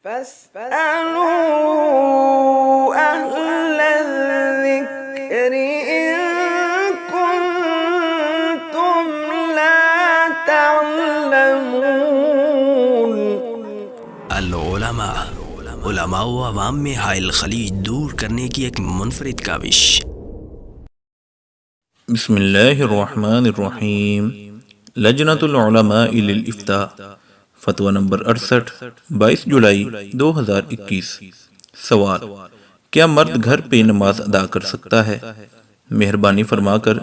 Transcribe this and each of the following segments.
فاسألوا أهل الذكر إن كنتم لا تعلمون۔ علماء و عوام میں حائل خلیج دور کرنے کی ایک منفرد کاوش۔ بسم اللہ الرحمن الرحیم۔ لجنۃ العلماء للافتاء، فتویٰ نمبر 68، 22 جولائی 2021۔ سوال: کیا مرد گھر پہ نماز ادا کر سکتا ہے؟ مہربانی فرما کر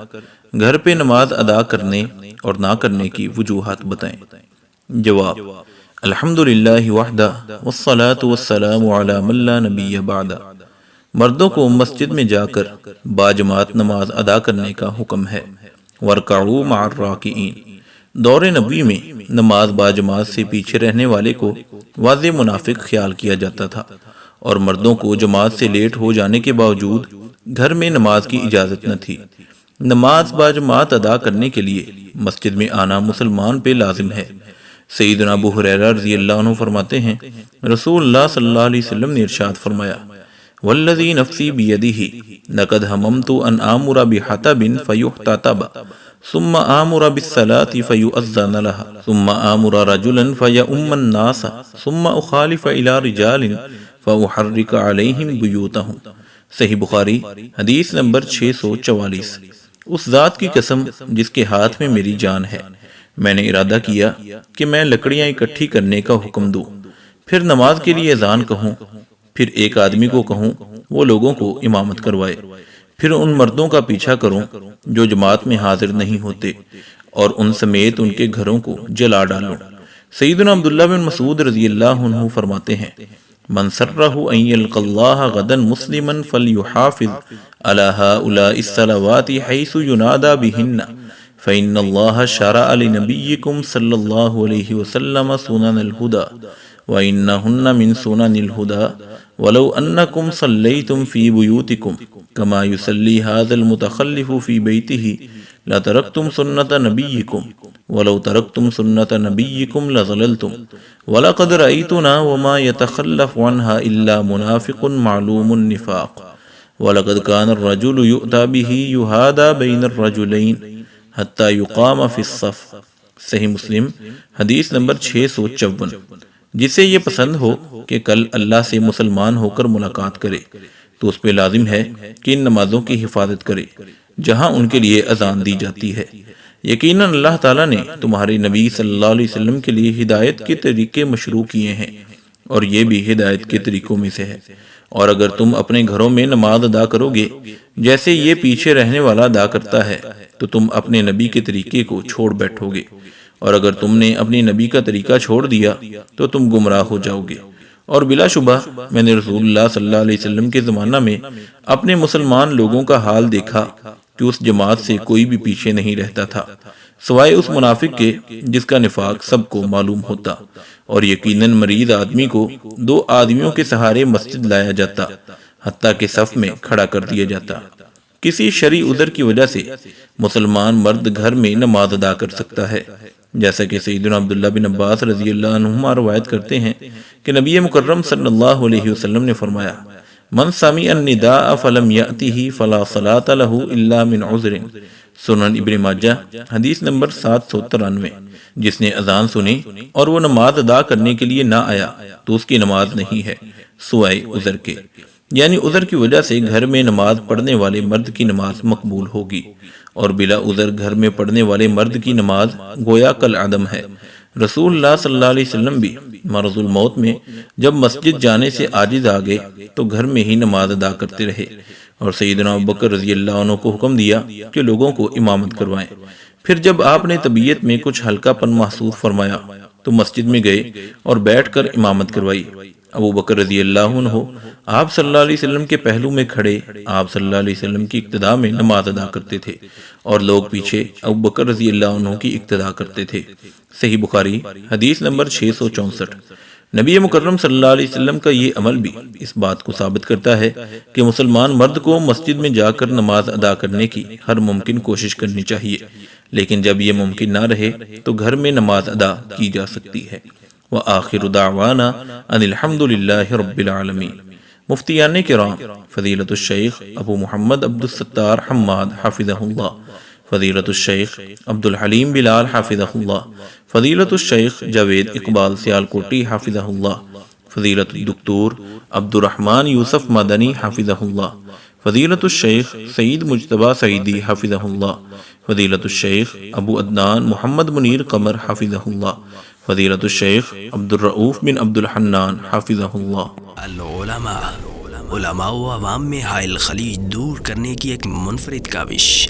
گھر پہ نماز ادا کرنے اور نہ کرنے کی وجوہات بتائیں۔ جواب: الحمدللہ وحدہ والصلاة والسلام علی من لا نبی بعدہ۔ مردوں کو مسجد میں جا کر باجماعت نماز ادا کرنے کا حکم ہے۔ وارکعوا مع الراکعین۔ دور نبوی میں نماز باجماعت سے پیچھے رہنے والے کو واضح منافق خیال کیا جاتا تھا، اور مردوں کو جماعت سے لیٹ ہو جانے کے باوجود گھر میں نماز کی اجازت نہ تھی۔ نماز باجماعت ادا کرنے کے لیے مسجد میں آنا مسلمان پہ لازم ہے۔ سیدنا ابو ہریرہ رضی اللہ عنہ فرماتے ہیں، رسول اللہ صلی اللہ علیہ وسلم نے ارشاد فرمایا، والذی نفسی بیدہ لقد ہممت ان آمر بحطب فیحتطب ثم آمر بالصلاة فیؤذن لها ثم آمر رجلا فیؤم الناس ثم اخالف الى رجال فاحرک علیہم بیوتہم۔ صحیح بخاری حدیث نمبر 644۔ اس ذات کی قسم جس کے ہاتھ میں میری جان ہے، میں نے ارادہ کیا کہ میں لکڑیاں اکٹھی کرنے کا حکم دوں، پھر نماز کے لیے اذان کہوں، پھر ایک آدمی کو کہوں وہ لوگوں کو امامت کروائے، پھر ان مردوں کا پیچھا کروں جو جماعت میں حاضر نہیں ہوتے، اور ان سمیت ان کے گھروں کو جلا ڈالوں۔ سیدنا عبداللہ بن مسعود رضی اللہ عنہ فرماتے ہیں، من سرہ ان یلقى اللہ غدا مسلما فلیحافظ علی ہؤلاء الصلوات حیث ینادى بہن فإن اللہ شرع لنبیکم صلی اللہ علیہ وسلم سنن الہدى وإنہن من سنن الہدى ولو انکم صلیتم فی بیوتکم کما یصلی ھذا المتخلف فی بیتہ لترکتم سنت نبیکم ولو ترکتم سنت نبیکم لضللتم ولقد رأیتنا وما یتخلف عنہا الا منافق معلوم النفاق ولقد کان الرجل یؤتى بہ یہادى بین الرجلین حتی یقام فی الصف۔ صحیح مسلم حدیث نمبر 654۔ جسے یہ پسند ہو کہ کل اللہ سے مسلمان ہو کر ملاقات کرے تو اس پہ لازم ہے کہ ان نمازوں کی حفاظت کرے جہاں ان کے لیے اذان دی جاتی ہے۔ یقیناً اللہ تعالیٰ نے تمہارے نبی صلی اللہ علیہ وسلم کے لیے ہدایت کے طریقے مشروع کیے ہیں، اور یہ بھی ہدایت کے طریقوں میں سے ہے۔ اور اگر تم اپنے گھروں میں نماز ادا کرو گے جیسے یہ پیچھے رہنے والا ادا کرتا ہے تو تم اپنے نبی کے طریقے کو چھوڑ بیٹھو گے، اور اگر تم نے اپنی نبی کا طریقہ چھوڑ دیا تو تم گمراہ ہو جاؤ گے۔ اور بلا شبہ میں نے رسول اللہ صلی اللہ علیہ وسلم کے زمانہ میں اپنے مسلمان لوگوں کا حال دیکھا کہ اس جماعت سے کوئی بھی پیچھے نہیں رہتا تھا سوائے اس منافق کے جس کا نفاق سب کو معلوم ہوتا، اور یقیناً مریض آدمی کو 2 آدمیوں کے سہارے مسجد لایا جاتا حتیٰ کہ صف میں کھڑا کر دیا جاتا۔ کسی شرعی عذر کی وجہ سے مسلمان مرد گھر میں نماز ادا کر سکتا ہے، جیسا کہ سیدنا عبداللہ بن عباس رضی اللہ عنہما روایت کرتے ہیں کہ نبی مکرم صلی اللہ علیہ وسلم نے فرمایا، من سمع النداء فلم یأتہ فلا صلاۃ لہ الا من عذر۔ سنن ابن ماجہ حدیث نمبر 793۔ جس نے اذان سنی اور وہ نماز ادا کرنے کے لیے نہ آیا تو اس کی نماز نہیں ہے سوائے عذر کے، یعنی عذر کی وجہ سے گھر میں نماز پڑھنے والے مرد کی نماز مقبول ہوگی، اور بلا عذر گھر میں پڑھنے والے مرد کی نماز گویا کالعدم ہے۔ رسول اللہ صلی اللہ علیہ وسلم بھی مرض الموت میں جب مسجد جانے سے عاجز آ گئے تو گھر میں ہی نماز ادا کرتے رہے، اور سیدنا ابوبکر رضی اللہ عنہ کو حکم دیا کہ لوگوں کو امامت کروائیں۔ پھر جب آپ نے طبیعت میں کچھ ہلکا پن محسوس فرمایا تو مسجد میں گئے اور بیٹھ کر امامت کروائی۔ ابوبکر رضی اللہ عنہ آپ صلی اللہ علیہ وسلم کے پہلو میں کھڑے آپ صلی اللہ علیہ وسلم کی اقتداء میں نماز ادا کرتے تھے، اور لوگ پیچھے ابوبکر رضی اللہ عنہ کی اقتداء کرتے تھے۔ صحیح بخاری حدیث نمبر 664۔ نبی مکرم صلی اللہ علیہ وسلم کا یہ عمل بھی اس بات کو ثابت کرتا ہے کہ مسلمان مرد کو مسجد میں جا کر نماز ادا کرنے کی ہر ممکن کوشش کرنی چاہیے، لیکن جب یہ ممکن نہ رہے تو گھر میں نماز ادا کی جا سکتی ہے۔ وآخر دعوانا ان الحمد للہ رب العالمین۔ مفتیان کرام فضیلت الشیخ ابو محمد عبد الستار حماد حافظہ اللہ، فضیلت الشیخ عبد الحلیم بلال حافظہ اللہ، فضیلت الشیخ جاوید اقبال سیالکوٹی حافظہ اللہ، فضیلت الدکتور عبد الرحمن یوسف مدنی حافظہ اللہ، فضیلت الشیخ سعید مجتبی سعیدی حافظہ اللہ، فضیلت الشیخ ابو عدنان محمد منیر قمر حافظہ اللہ، فضیلت الشیخ عبد الرؤوف بن عبد الحنان حافظہ اللہ۔ العلماء، علماء و عوام میں حائل خلیج دور کرنے کی ایک منفرد کاوش۔